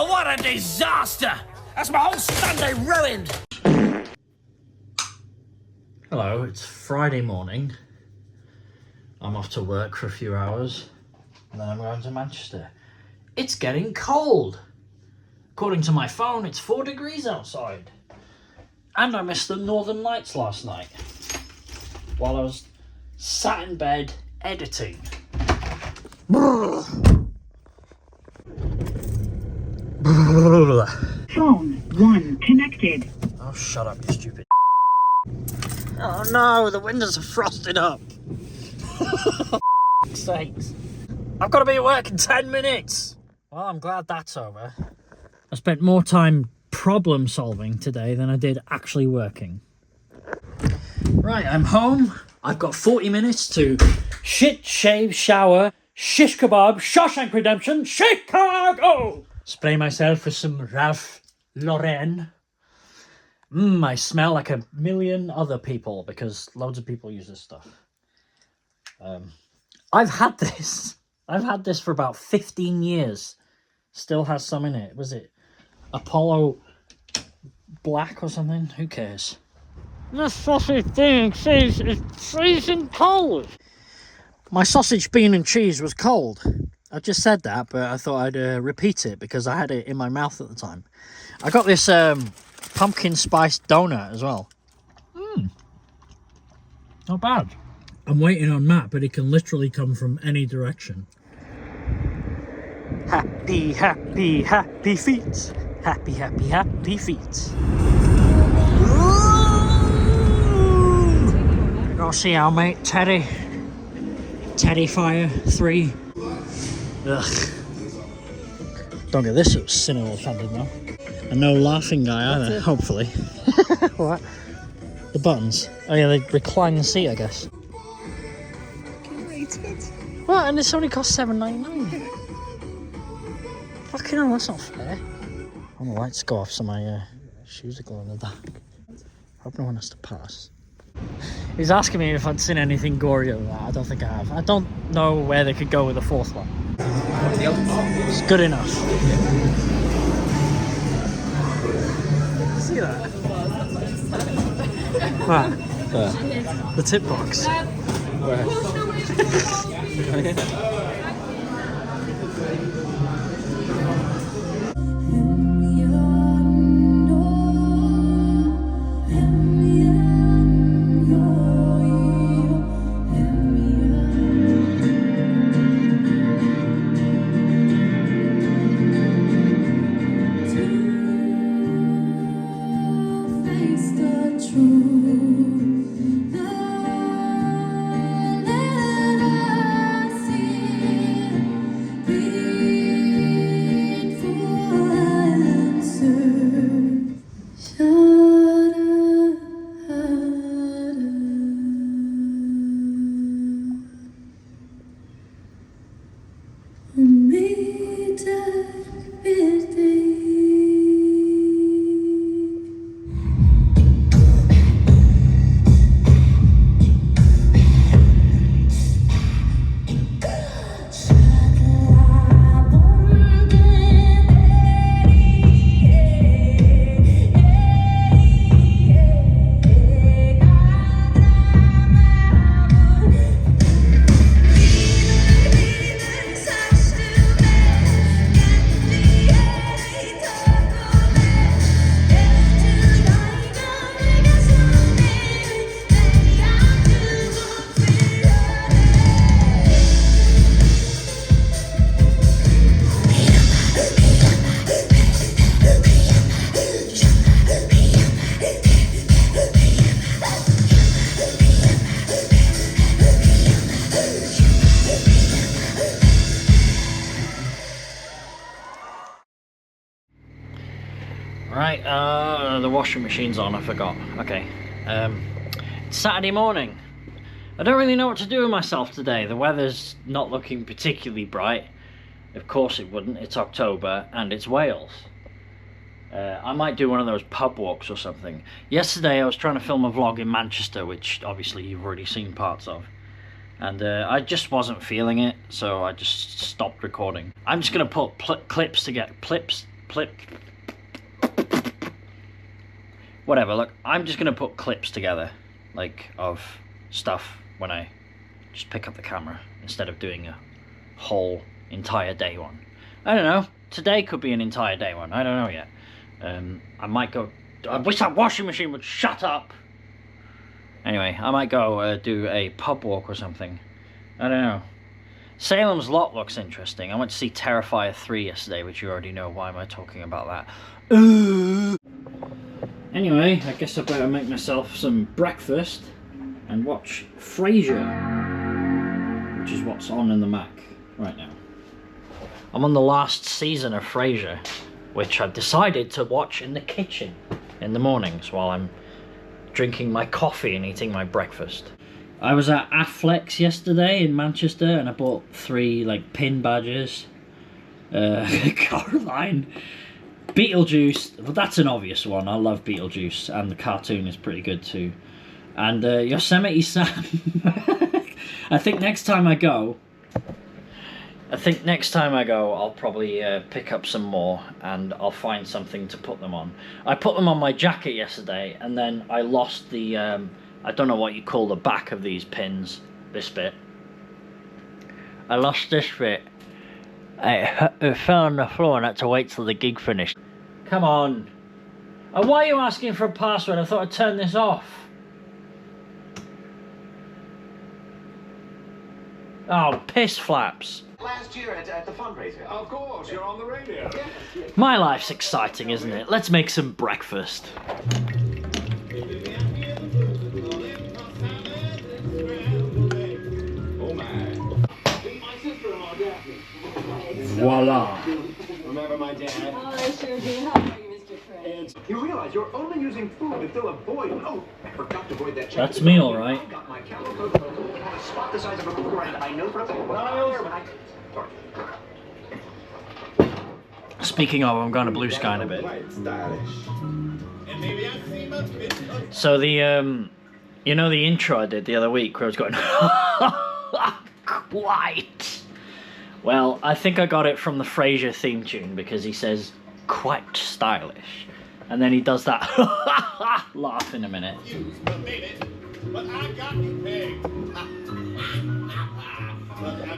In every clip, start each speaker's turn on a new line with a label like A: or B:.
A: Oh, what a disaster! That's my whole Sunday ruined!
B: Hello, it's Friday morning. I'm off to work for a few hours, and then I'm going to Manchester. It's getting cold! According to my phone, it's 4 degrees outside. And I missed the Northern Lights last night, while I was sat in bed editing.
C: Phone 1 connected.
B: Oh, shut up, you stupid. Oh no, the windows are frosted up. Sakes. I've got to be at work in 10 minutes. Well, I'm glad that's over. I spent more time problem solving today than I did actually working. Right, I'm home. I've got 40 minutes to shit, shave, shower, shish kebab, Shawshank Redemption, Chicago! Spray myself with some Ralph Lauren. I smell like a million other people because loads of people use this stuff. I've had this for about 15 years. Still has some in it. Was it Apollo Black or something? Who cares? This sausage bean and cheese is freezing cold. My sausage, bean and cheese was cold. I just said that, but I thought I'd repeat it because I had it in my mouth at the time. I got this pumpkin spice donut as well. Not bad. I'm waiting on Matt, but it can literally come from any direction. Happy, happy, happy feet. Happy, happy, happy feet. Go see our mate Teddy. Terrifier 3. Ugh. Don't get this cinema offended now. And no laughing guy either, hopefully. What? The buttons? Oh yeah, they recline the seat, I guess. What? And this only costs $7.99. Fucking hell, that's not fair. Oh, the lights go off so my shoes are glowing in the dark. I hope no one has to pass. He's asking me if I'd seen anything gorier than that. I don't think I have. I don't know where they could go with the fourth one. It's good enough. See that? What? The tip box. Where? Right, the washing machine's on, I forgot. Okay, it's Saturday morning. I don't really know what to do with myself today. The weather's not looking particularly bright. Of course it wouldn't, it's October and it's Wales. I might do one of those pub walks or something. Yesterday I was trying to film a vlog in Manchester, which obviously you've already seen parts of. And I just wasn't feeling it, so I just stopped recording. I'm just going to put clips together. Whatever, look, I'm just gonna put clips together, like, of stuff when I just pick up the camera, instead of doing a whole entire day one. I don't know, today could be an entire day one, I don't know yet. I might go, I wish that washing machine would shut up! Anyway, I might go do a pub walk or something, I don't know. Salem's Lot looks interesting. I went to see Terrifier 3 yesterday, which you already know. Why am I talking about that? Anyway, I guess I better make myself some breakfast and watch Frasier, which is what's on in the Mac right now. I'm on the last season of Frasier, which I've decided to watch in the kitchen in the mornings while I'm drinking my coffee and eating my breakfast. I was at Affleck's yesterday in Manchester and I bought 3 like pin badges. Caroline. Beetlejuice, well that's an obvious one, I love Beetlejuice and the cartoon is pretty good too. And Yosemite Sam. I think next time I go I'll probably pick up some more and I'll find something to put them on. I put them on my jacket yesterday and then I lost the, I don't know what you call the back of these pins, this bit. I lost this bit. It fell on the floor and I had to wait till the gig finished. Come on. And why are you asking for a password? I thought I'd turn this off. Oh, piss flaps.
D: Last year at the fundraiser.
E: Of course, you're on the radio.
D: Yes.
B: My life's exciting, isn't it? Let's make some breakfast. Voila.
D: Remember my dad?
F: Oh, I sure do. How are you, Mr. Craig?
D: You realize you're only using food to fill a void. Oh, I forgot to void that check.
B: That's me, all right.
D: I got my camel coat on a spot the size of a quarter, and I know for a fact. Sorry.
B: Speaking of, I'm going to Blue Sky in a bit. So the, you know the intro I did the other week where I was going, quite. Well, I think I got it from the Frasier theme tune because he says, quite stylish. And then he does that laugh in a minute.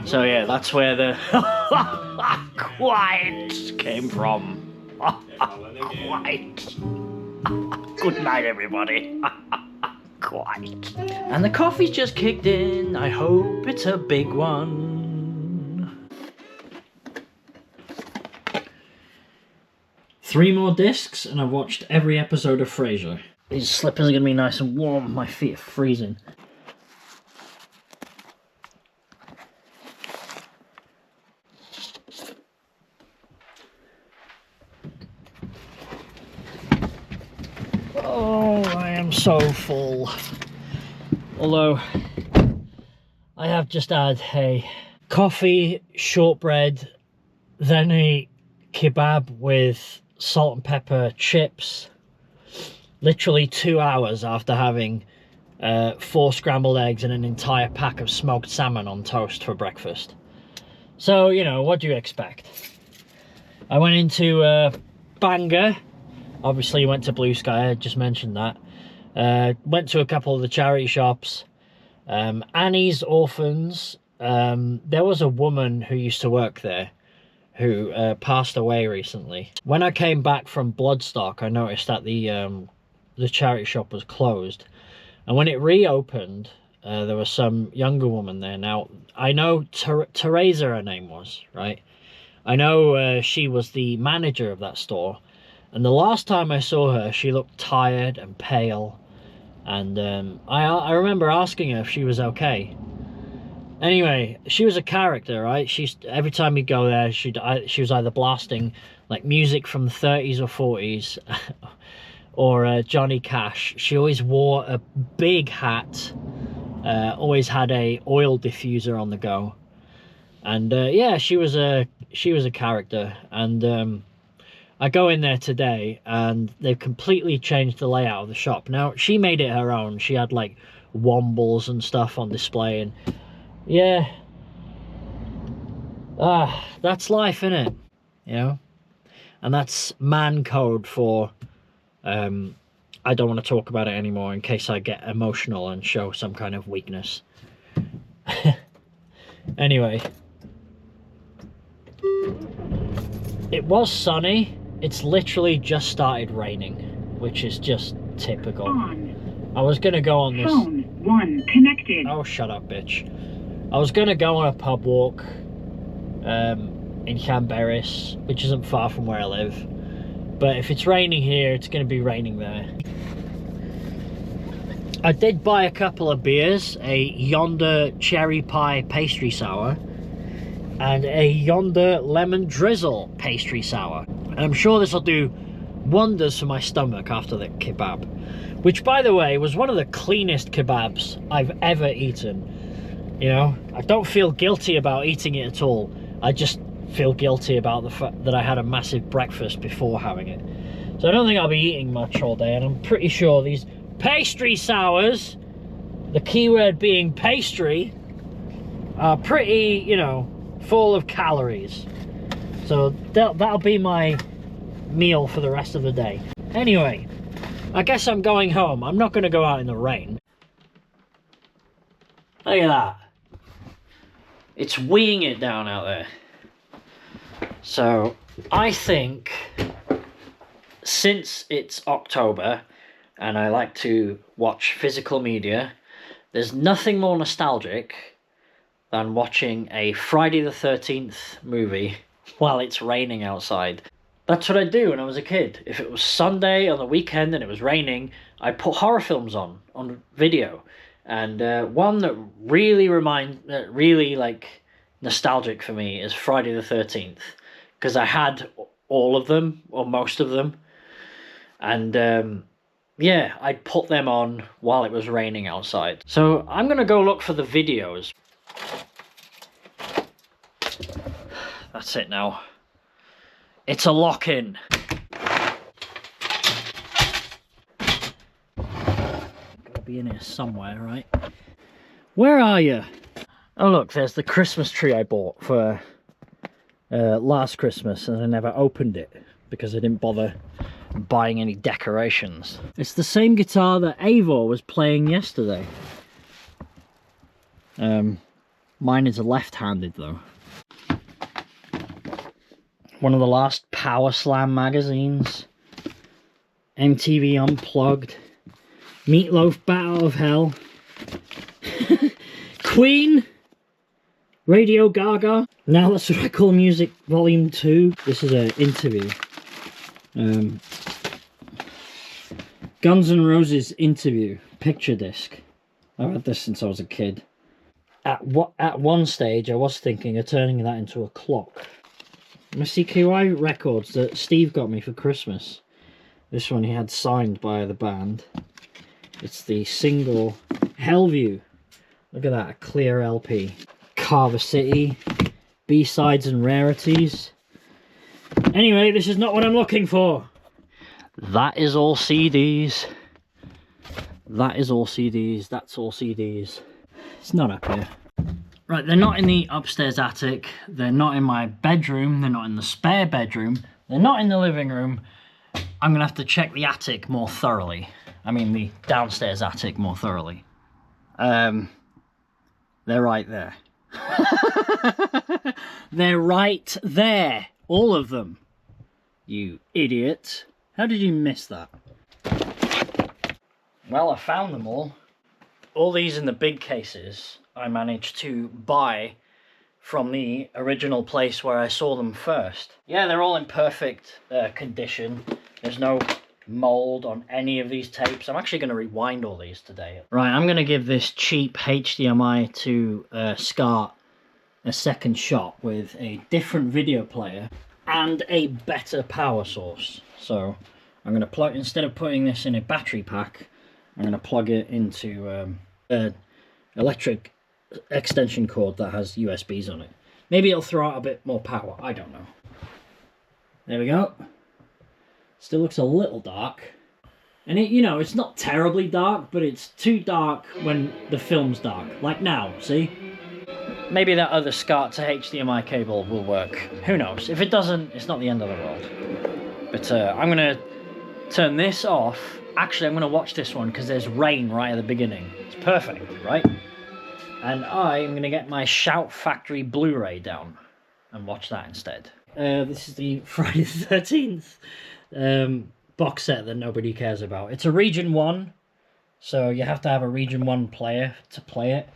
B: So yeah, that's where the quite came from. Quite. Good night, everybody. Quite. And the coffee's just kicked in. I hope it's a big one. 3 more discs and I've watched every episode of Frasier. These slippers are going to be nice and warm. My feet are freezing. Oh, I am so full. Although, I have just had a coffee, shortbread, then a kebab with salt and pepper chips, literally 2 hours after having 4 scrambled eggs and an entire pack of smoked salmon on toast for breakfast. So, you know, what do you expect? I went into Bangor, obviously went to Blue Sky, I just mentioned that. Went to a couple of the charity shops. Annie's Orphans, there was a woman who used to work there who passed away recently. When I came back from Bloodstock, I noticed that the charity shop was closed. And when it reopened, there was some younger woman there. Now, I know Teresa, her name was, right? I know she was the manager of that store. And the last time I saw her, she looked tired and pale. And I remember asking her if she was okay. Anyway, she was a character, right? Every time you go there, she was either blasting like music from the 30s or 40s or Johnny Cash. She always wore a big hat, always had a oil diffuser on the go. And yeah, she was a character. And I go in there today and they've completely changed the layout of the shop. Now, she made it her own. She had like wombles and stuff on display, and yeah, that's life, innit? You know? And that's man code for I don't want to talk about it anymore in case I get emotional and show some kind of weakness. Anyway, it was sunny. It's literally just started raining, which is just typical. I was gonna go on this.
C: Phone 1 connected.
B: Oh, shut up, bitch. I was gonna go on a pub walk in Llanberis, which isn't far from where I live. But if it's raining here, it's gonna be raining there. I did buy a couple of beers, a Yonder Cherry Pie Pastry Sour and a Yonder Lemon Drizzle Pastry Sour. And I'm sure this will do wonders for my stomach after the kebab. Which, by the way, was one of the cleanest kebabs I've ever eaten. You know, I don't feel guilty about eating it at all. I just feel guilty about the fact that I had a massive breakfast before having it. So I don't think I'll be eating much all day, and I'm pretty sure these pastry sours, the keyword being pastry, are pretty, you know, full of calories. So that'll be my meal for the rest of the day. Anyway, I guess I'm going home. I'm not going to go out in the rain. Look at that. It's weeing it down out there. So I think since it's October and I like to watch physical media, there's nothing more nostalgic than watching a Friday the 13th movie while it's raining outside. That's what I'd do when I was a kid. If it was Sunday on the weekend and it was raining, I'd put horror films on video. And one that really like nostalgic for me is Friday the 13th, because I had all of them, or most of them. And yeah, I'd put them on while it was raining outside. So I'm gonna go look for the videos. That's it now. It's a lock-in. Gotta be in here somewhere, right? Where are you? Oh look, there's the Christmas tree I bought for last Christmas, and I never opened it because I didn't bother buying any decorations. It's the same guitar that Eivør was playing yesterday. Mine is left-handed though. One of the last Power Slam magazines. MTV Unplugged. Meatloaf Bat Out of Hell. Queen. Radio Gaga. Now That's What I Call Music Volume 2. This is an interview. Guns N' Roses interview. Picture disc. I've had this since I was a kid. At one stage I was thinking of turning that into a clock. My CKY records that Steve got me for Christmas. This one he had signed by the band. It's the single Hellview. Look at that, a clear LP. Carver City, B-sides and rarities. Anyway, this is not what I'm looking for. That is all CDs. That is all CDs. That's all CDs. It's not up here. Right, they're not in the upstairs attic. They're not in my bedroom. They're not in the spare bedroom. They're not in the living room. I'm going to have to check the attic more thoroughly. I mean, the downstairs attic more thoroughly. They're right there. They're right there. All of them. You idiot. How did you miss that? Well, I found them all. All these in the big cases I managed to buy from the original place where I saw them first. Yeah, they're all in perfect condition. There's no mold on any of these tapes. I'm actually going to rewind all these today. Right, I'm going to give this cheap HDMI to SCART a second shot with a different video player and a better power source. So I'm going to plug, instead of putting this in a battery pack, I'm going to plug it into an electric extension cord that has USBs on it. Maybe it'll throw out a bit more power, I don't know. There we go. Still looks a little dark. And it, you know, it's not terribly dark, but it's too dark when the film's dark. Like now, see? Maybe that other SCART to HDMI cable will work. Who knows? If it doesn't, it's not the end of the world. But I'm going to turn this off. Actually, I'm going to watch this one because there's rain right at the beginning. It's perfect, right? And I'm going to get my Shout Factory Blu-ray down and watch that instead. This is the Friday the 13th box set that nobody cares about. It's a Region 1, so you have to have a Region 1 player to play it.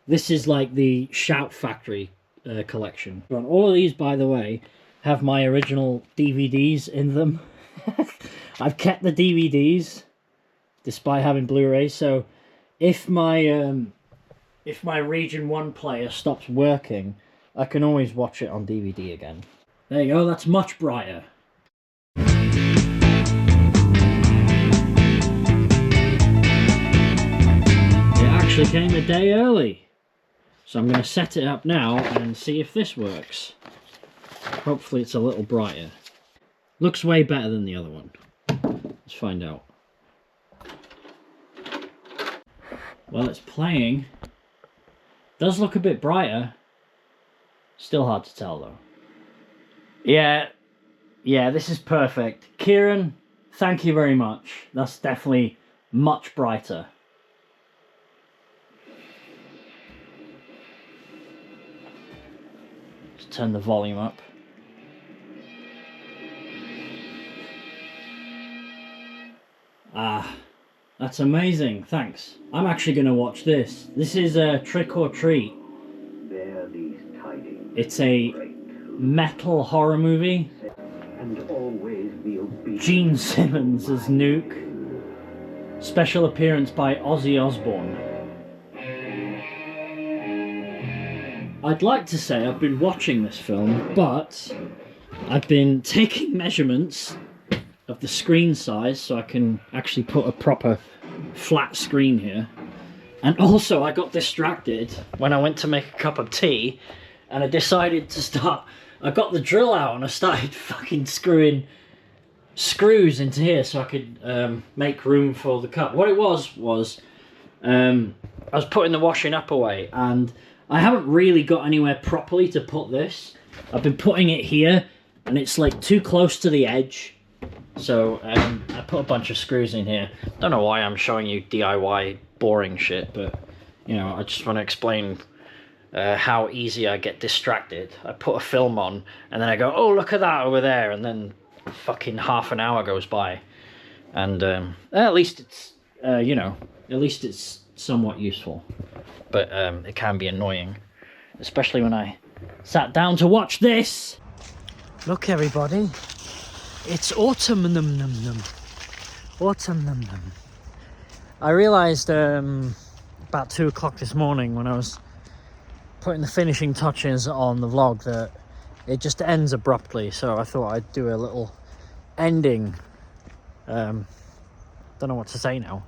B: This is like the Shout Factory collection. All of these, by the way, have my original DVDs in them. I've kept the DVDs despite having Blu-ray, so if my Region 1 player stops working, I can always watch it on DVD again. There you go, that's much brighter. It actually came a day early. So I'm going to set it up now and see if this works. Hopefully it's a little brighter. Looks way better than the other one. Let's find out. Well, it's playing. Does look a bit brighter. Still hard to tell though. Yeah, this is perfect. Kieran, thank you very much. That's definitely much brighter. Let's turn the volume up. Ah, that's amazing, thanks. I'm actually going to watch this. This is a Trick or Treat. It's a metal horror movie. Gene Simmons as Nuke. Special appearance by Ozzy Osbourne. I'd like to say I've been watching this film, but I've been taking measurements of the screen size so I can actually put a proper flat screen here. And also I got distracted when I went to make a cup of tea and I decided to start... I got the drill out and I started fucking screwing screws into here so I could make room for the cup. What it was I was putting the washing up away and I haven't really got anywhere properly to put this. I've been putting it here and it's like too close to the edge. So I put a bunch of screws in here. Don't know why I'm showing you DIY boring shit, but you know, I just want to explain how easy I get distracted. I put a film on and then I go, oh, look at that over there, and then fucking half an hour goes by, and at least it's you know, at least it's somewhat useful, but it can be annoying, especially when I sat down to watch this. Look, everybody, it's autumn num num num. Autumn num num. I realised about 2 o'clock this morning when I was putting the finishing touches on the vlog that it just ends abruptly, so I thought I'd do a little ending. Don't know what to say now.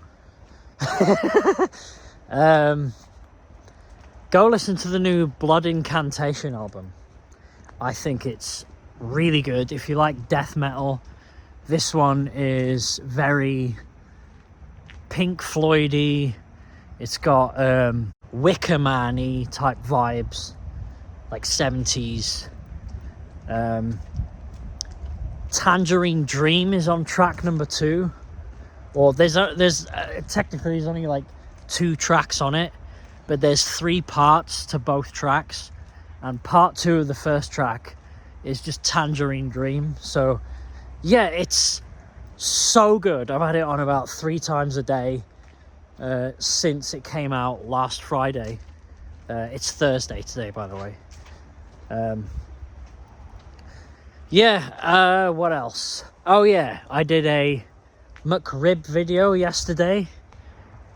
B: Go listen to the new Blood Incantation album. I think it's really good. If you like death metal, this one is very Pink Floyd-y. It's got Wicker Man-y type vibes, like 70s. Tangerine Dream is on track number 2. Or there's technically there's only like 2 tracks on it, but there's 3 parts to both tracks, and part 2 of the first track is just Tangerine Dream. So yeah, it's so good. I've had it on about 3 times a day since it came out last Friday. It's Thursday today, by the way. What else? Oh yeah, I did a McRib video yesterday.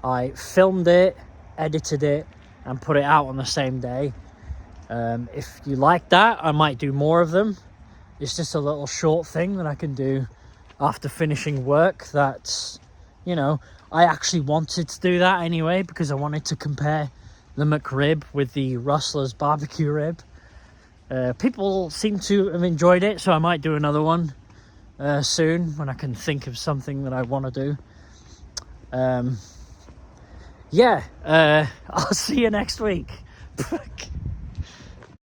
B: I filmed it, edited it, and put it out on the same day. If you like that, I might do more of them. It's just a little short thing that I can do after finishing work. That's, you know, I actually wanted to do that anyway because I wanted to compare the McRib with the Rustler's barbecue rib. People seem to have enjoyed it, so I might do another one soon when I can think of something that I want to do. I'll see you next week.